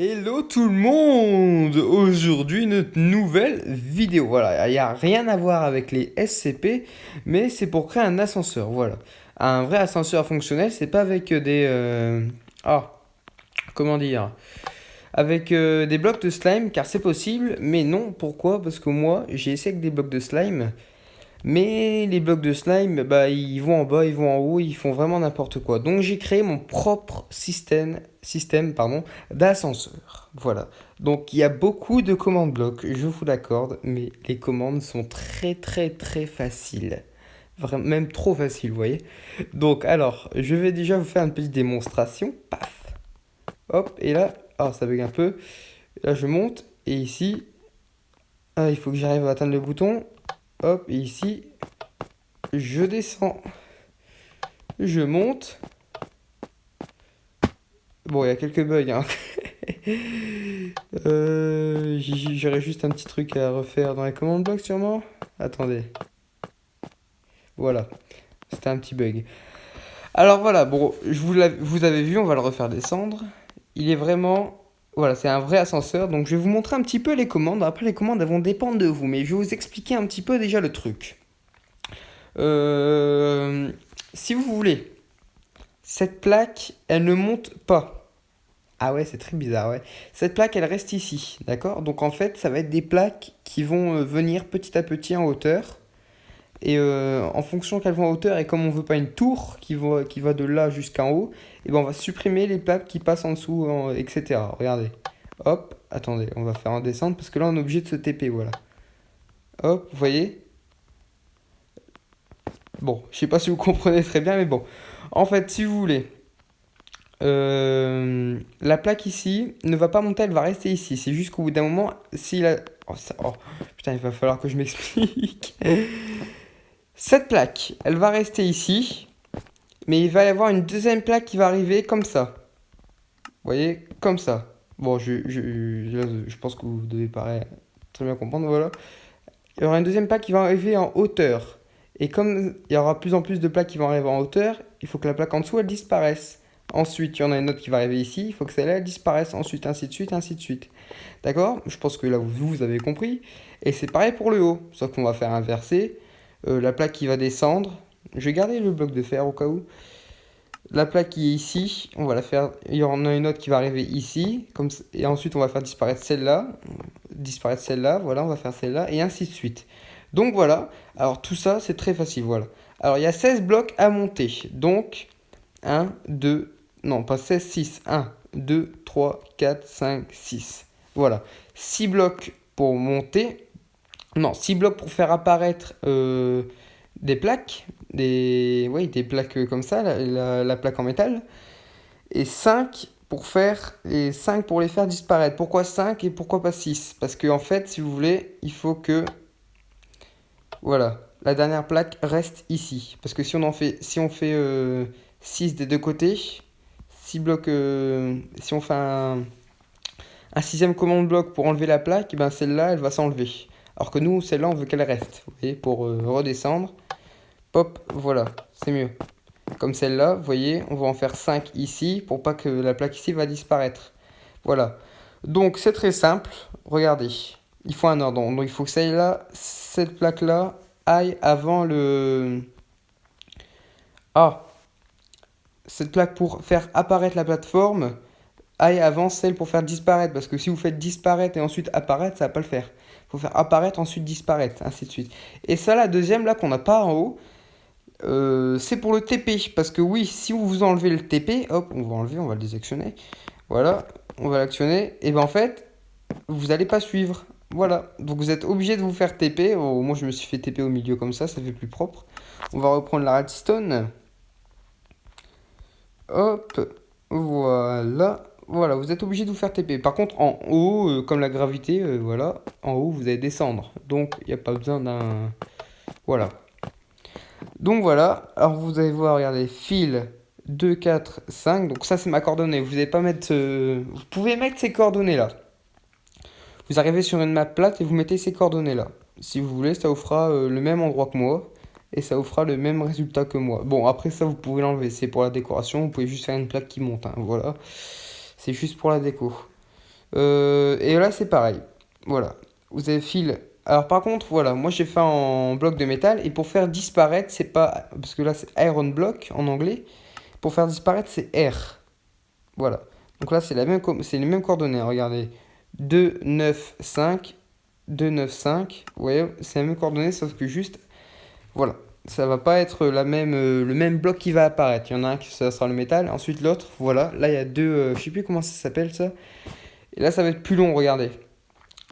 Hello tout le monde! Aujourd'hui, notre nouvelle vidéo. Voilà, il n'y a rien à voir avec les SCP, mais c'est pour créer un ascenseur. Voilà. Un vrai ascenseur fonctionnel, c'est pas avec Ah, comment dire? Avec des blocs de slime, car c'est possible, mais non. Pourquoi? Parce que moi, j'ai essayé avec des blocs de slime. Mais les blocs de slime, bah, ils vont en bas, ils vont en haut, ils font vraiment n'importe quoi. Donc j'ai créé mon propre système pardon, d'ascenseur. Voilà. Donc il y a beaucoup de commandes blocs, je vous l'accorde, mais les commandes sont très faciles. Vraiment, même trop faciles, vous voyez. Donc alors, je vais déjà vous faire une petite démonstration. Paf. Hop, et là, ah, ça bug un peu. Là, je monte, et ici, ah, il faut que j'arrive à atteindre le bouton. Hop, et ici, je descends. Je monte. Bon, il y a quelques bugs, hein. J'aurais juste un petit truc à refaire dans les commandes blocs, sûrement. Attendez. Voilà. C'était un petit bug. Alors voilà, bon, vous avez vu, on va le refaire descendre. Il est vraiment... Voilà, c'est un vrai ascenseur. Donc je vais vous montrer un petit peu les commandes. Après, les commandes, elles vont dépendre de vous. Mais je vais vous expliquer un petit peu déjà le truc. Euh, Si vous voulez, cette plaque, elle ne monte pas. Ah ouais, c'est très bizarre, ouais. Cette plaque, elle reste ici, d'accord? Donc en fait, ça va être des plaques qui vont venir petit à petit en hauteur. Et en fonction qu'elles vont en hauteur, et comme on veut pas une tour qui va de là jusqu'en haut, et ben on va supprimer les plaques qui passent en dessous, etc. Regardez. Hop, attendez, on va faire en descente parce que là on est obligé de se TP, voilà. Hop, vous voyez? Bon, je sais pas si vous comprenez très bien, mais bon. En fait, si vous voulez, la plaque ici ne va pas monter, elle va rester ici. C'est juste qu'au bout d'un moment, si la... Oh, oh, putain, il va falloir que je m'explique. Cette plaque, elle va rester ici, mais il va y avoir une deuxième plaque qui va arriver comme ça. Vous voyez, comme ça. Bon, je pense que vous devez très bien comprendre, voilà. Il y aura une deuxième plaque qui va arriver en hauteur. Et comme il y aura plus en plus de plaques qui vont arriver en hauteur, il faut que la plaque en dessous, elle disparaisse. Ensuite, il y en a une autre qui va arriver ici, il faut que celle-là elle disparaisse. Ensuite, ainsi de suite, ainsi de suite. D'accord? Je pense que là, vous avez compris. Et c'est pareil pour le haut, sauf qu'on va faire inverser. La plaque qui va descendre. Je vais garder le bloc de fer au cas où. La plaque qui est ici, on va la faire. Il y en a une autre qui va arriver ici. Et ensuite, on va faire disparaître celle-là. Disparaître celle-là. Voilà, on va faire celle-là. Et ainsi de suite. Donc voilà. Alors tout ça, c'est très facile. Voilà. Alors il y a 16 blocs à monter. Donc un 2 non pas 16 6 1 2 3 4 5 6. Voilà. 6 blocs pour monter. Non, 6 blocs pour faire apparaître des plaques. Oui, des plaques comme ça, la plaque en métal. Et 5 pour et 5 pour les faire disparaître. Pourquoi 5 et pourquoi pas 6? Parce que en fait, si vous voulez, il faut que voilà, la dernière plaque reste ici. Parce que si on fait 6 des deux côtés, 6 blocs, si on fait un sixième commande bloc pour enlever la plaque, et ben celle-là, elle va s'enlever. Alors que nous, celle-là, on veut qu'elle reste. Vous voyez, pour redescendre, pop, voilà, c'est mieux. Comme celle-là, vous voyez, on va en faire 5 ici pour pas que la plaque ici va disparaître. Voilà. Donc c'est très simple. Regardez, il faut un ordre. Donc il faut que celle-là, cette plaque-là, aille avant le... Ah, cette plaque pour faire apparaître la plateforme aille avant celle pour faire disparaître. Parce que si vous faites disparaître et ensuite apparaître, ça va pas le faire. Il faut faire apparaître, ensuite disparaître, ainsi de suite. Et ça, la deuxième, là, qu'on n'a pas en haut, c'est pour le TP. Parce que oui, si vous enlevez le TP, hop, on va enlever, on va le désactionner. Voilà, on va l'actionner. Et ben en fait, vous n'allez pas suivre. Voilà, donc vous êtes obligé de vous faire TP. Oh, moi, je me suis fait TP au milieu comme ça fait plus propre. On va reprendre la redstone. Hop, voilà. Voilà, vous êtes obligé de vous faire TP. Par contre, en haut, comme la gravité, voilà, en haut, vous allez descendre. Donc, il n'y a pas besoin d'un... Voilà. Donc voilà, alors vous allez voir, regardez, fil 2 4 5. Donc ça, c'est ma coordonnée. Vous n'allez pas mettre... Vous pouvez mettre ces coordonnées-là. Vous arrivez sur une map plate et vous mettez ces coordonnées-là. Si vous voulez, ça vous fera le même endroit que moi. Et ça vous fera le même résultat que moi. Bon, après ça, vous pouvez l'enlever. C'est pour la décoration. Vous pouvez juste faire une plaque qui monte, hein. Voilà. C'est juste pour la déco. Et là, c'est pareil. Voilà. Vous avez fil. Alors, par contre, voilà, moi j'ai fait en bloc de métal. Et pour faire disparaître, c'est pas. Parce que là, c'est Iron Block en anglais. Pour faire disparaître, c'est R. Voilà. Donc là, c'est les mêmes coordonnées, hein. Regardez. 2, 9, 5. 2, 9, 5. Vous voyez, c'est les mêmes coordonnées, sauf que juste. Voilà. Ça va pas être le même bloc qui va apparaître. Il y en a un qui ça sera le métal, ensuite l'autre. Voilà. Là, il y a deux. Je sais plus comment ça s'appelle ça. Et là, ça va être plus long, regardez.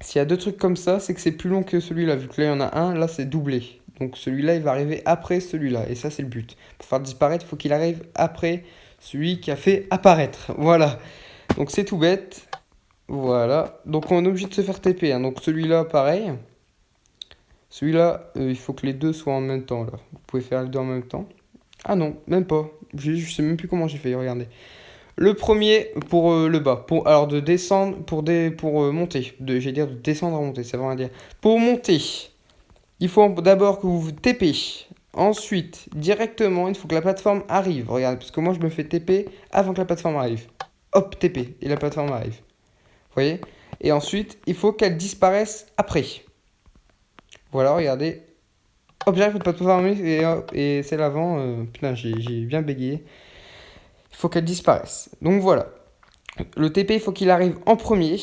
S'il y a deux trucs comme ça, c'est que c'est plus long que celui-là. Vu que là, il y en a un, là, c'est doublé. Donc celui-là, il va arriver après celui-là. Et ça, c'est le but. Pour faire disparaître, il faut qu'il arrive après celui qui a fait apparaître. Voilà. Donc c'est tout bête. Voilà. Donc on est obligé de se faire TP, hein. Donc celui-là, pareil. Celui-là, il faut que les deux soient en même temps, là. Vous pouvez faire les deux en même temps. Ah non, même pas. Je sais même plus comment j'ai fait, regardez. Le premier pour le bas. Alors de descendre, pour monter. J'ai dire de descendre à monter, ça veut rien dire. Pour monter, il faut d'abord que vous vous TP. Ensuite, directement, il faut que la plateforme arrive. Regardez, parce que moi je me fais TP avant que la plateforme arrive. Hop, TP, et la plateforme arrive. Vous voyez? Et ensuite, il faut qu'elle disparaisse après. Voilà, regardez. Hop, j'arrive, la plateforme arrive, et c'est l'avant. Putain, j'ai bien bégayé. Il faut qu'elle disparaisse. Donc voilà. Le TP, il faut qu'il arrive en premier.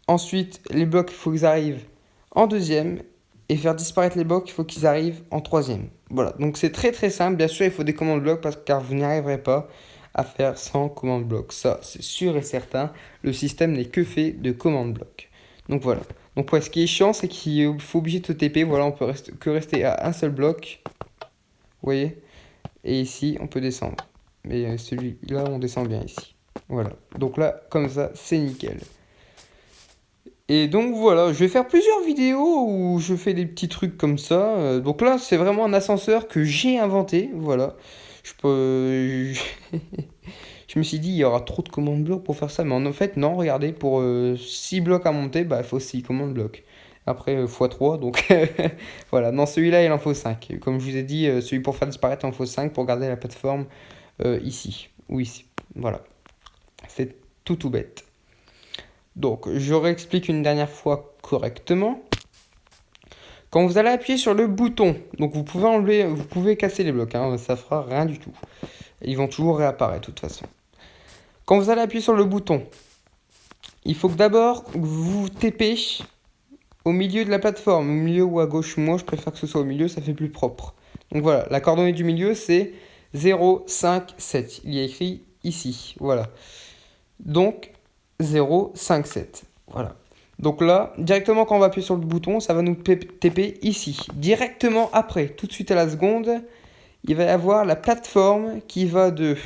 Ensuite, les blocs, il faut qu'ils arrivent en deuxième. Et faire disparaître les blocs, il faut qu'ils arrivent en troisième. Voilà. Donc c'est très très simple. Bien sûr, il faut des commandes blocs car vous n'y arriverez pas à faire sans commande bloc. Ça, c'est sûr et certain. Le système n'est que fait de commandes blocs. Donc voilà. Donc ouais, ce qui est chiant, c'est qu'il faut obligé de se TP. Voilà, on peut que rester à un seul bloc. Vous voyez? Et ici, on peut descendre. Mais celui-là, on descend bien ici. Voilà. Donc là, comme ça, c'est nickel. Et donc voilà, je vais faire plusieurs vidéos où je fais des petits trucs comme ça. Donc là, c'est vraiment un ascenseur que j'ai inventé. Voilà. Je peux... Je me suis dit, il y aura trop de commandes blocs pour faire ça. Mais en fait, non, regardez, pour 6 blocs à monter, bah, il faut 6 commandes blocs. Après, x3, donc voilà. Dans celui-là, il en faut 5. Comme je vous ai dit, celui pour faire disparaître, il en faut 5 pour garder la plateforme ici. Ou ici. Voilà. C'est tout bête. Donc, je réexplique une dernière fois correctement. Quand vous allez appuyer sur le bouton, donc vous pouvez enlever, vous pouvez casser les blocs, hein, ça fera rien du tout. Ils vont toujours réapparaître de toute façon. Quand vous allez appuyer sur le bouton, il faut que d'abord vous TP au milieu de la plateforme, au milieu ou à gauche. Moi, je préfère que ce soit au milieu, ça fait plus propre. Donc voilà, la coordonnée du milieu, c'est 0, 5, 7. Il y a écrit ici, voilà. Donc, 0, 5, 7. Voilà. Donc là, directement quand on va appuyer sur le bouton, ça va nous TP ici. Directement après, tout de suite à la seconde, il va y avoir la plateforme qui va de,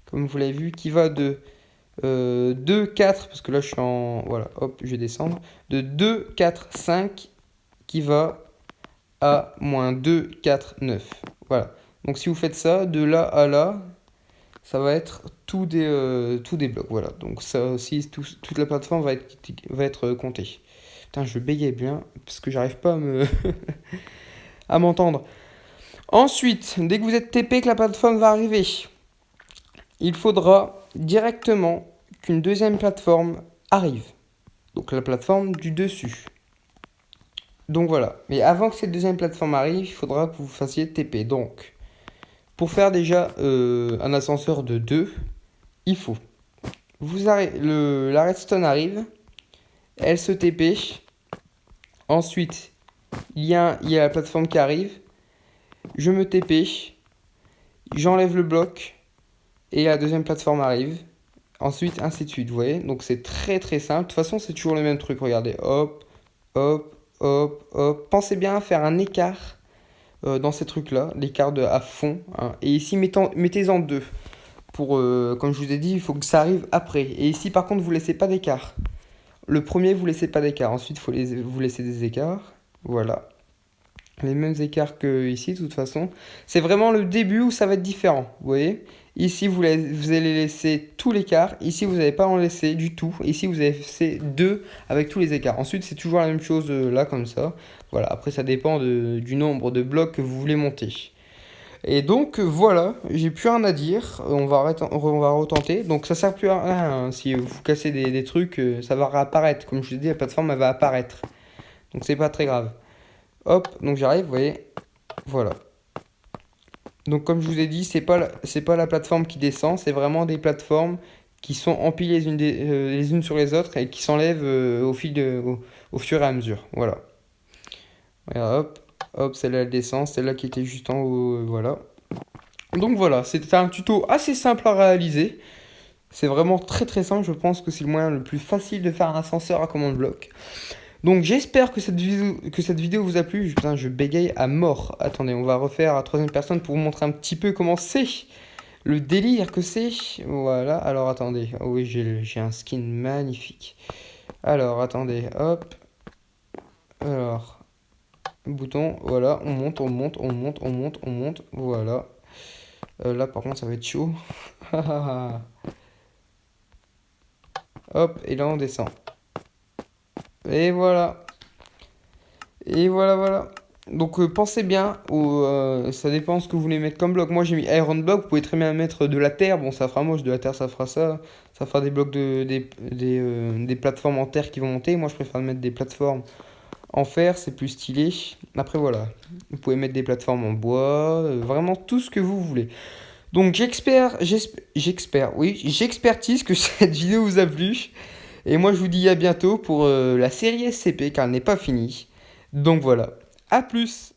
comme vous l'avez vu, qui va de 2, 4, parce que là je suis en, voilà, hop, je vais descendre, de 2, 4, 5, qui va à moins 2, 4, 9. Voilà. Donc si vous faites ça, de là à là, ça va être tout des blocs. Voilà. Donc ça aussi, toute la plateforme va être comptée. Putain, je bégayais bien parce que j'arrive pas à m'entendre. Ensuite, dès que vous êtes TP, que la plateforme va arriver, il faudra directement qu'une deuxième plateforme arrive. Donc la plateforme du dessus. Donc voilà. Mais avant que cette deuxième plateforme arrive, il faudra que vous fassiez TP. Donc, pour faire déjà un ascenseur de 2, il faut. La redstone arrive, elle se TP. Ensuite, il y a la plateforme qui arrive. Je me TP. J'enlève le bloc. Et la deuxième plateforme arrive. Ensuite, ainsi de suite, vous voyez. Donc c'est très très simple. De toute façon, c'est toujours le même truc. Regardez, hop, hop, hop, hop. Pensez bien à faire un écart dans ces trucs-là. L'écart à fond, hein. Et ici, mettez-en deux. Comme je vous ai dit, il faut que ça arrive après. Et ici, par contre, vous laissez pas d'écart. Le premier, vous laissez pas d'écart. Ensuite, vous laissez des écarts. Voilà. Les mêmes écarts que ici, de toute façon. C'est vraiment le début où ça va être différent. Vous voyez? Ici, vous allez laisser tout l'écart. Ici, vous n'allez pas en laisser du tout. Ici, vous allez laisser 2 avec tous les écarts. Ensuite, c'est toujours la même chose là, comme ça. Voilà. Après, ça dépend du nombre de blocs que vous voulez monter. Et donc voilà, j'ai plus rien à dire. On va retenter. Donc ça sert plus à rien, hein. Si vous cassez des trucs, ça va réapparaître. Comme je l'ai dit, la plateforme elle va apparaître. Donc c'est pas très grave. Hop, donc j'arrive, vous voyez. Voilà. Donc comme je vous ai dit, c'est pas la plateforme qui descend, c'est vraiment des plateformes qui sont empilées les unes sur les autres et qui s'enlèvent au fur et à mesure. Voilà. Voilà, hop, hop, celle-là elle descend, celle-là qui était juste en haut, voilà. Donc voilà, c'était un tuto assez simple à réaliser. C'est vraiment très très simple, je pense que c'est le moyen le plus facile de faire un ascenseur à commande bloc. Donc j'espère que cette vidéo vous a plu. Putain, je bégaye à mort. Attendez, on va refaire à troisième personne pour vous montrer un petit peu comment c'est. Le délire que c'est. Voilà, alors attendez. Oh oui, j'ai un skin magnifique. Alors attendez, hop. Alors, bouton, voilà, on monte, on monte, on monte, on monte, on monte. Voilà. Là par contre ça va être chaud. Hop, et là on descend. Et voilà. Et voilà, voilà. Donc pensez bien, ça dépend ce que vous voulez mettre comme bloc. Moi j'ai mis Iron Block, vous pouvez très bien mettre de la terre, bon ça fera moche, de la terre ça fera ça. Ça fera des blocs des plateformes en terre qui vont monter. Moi je préfère mettre des plateformes en fer, c'est plus stylé. Après voilà, vous pouvez mettre des plateformes en bois, vraiment tout ce que vous voulez. Donc j'expertise que cette vidéo vous a plu. Et moi je vous dis à bientôt pour la série SCP car elle n'est pas finie. Donc voilà, à plus!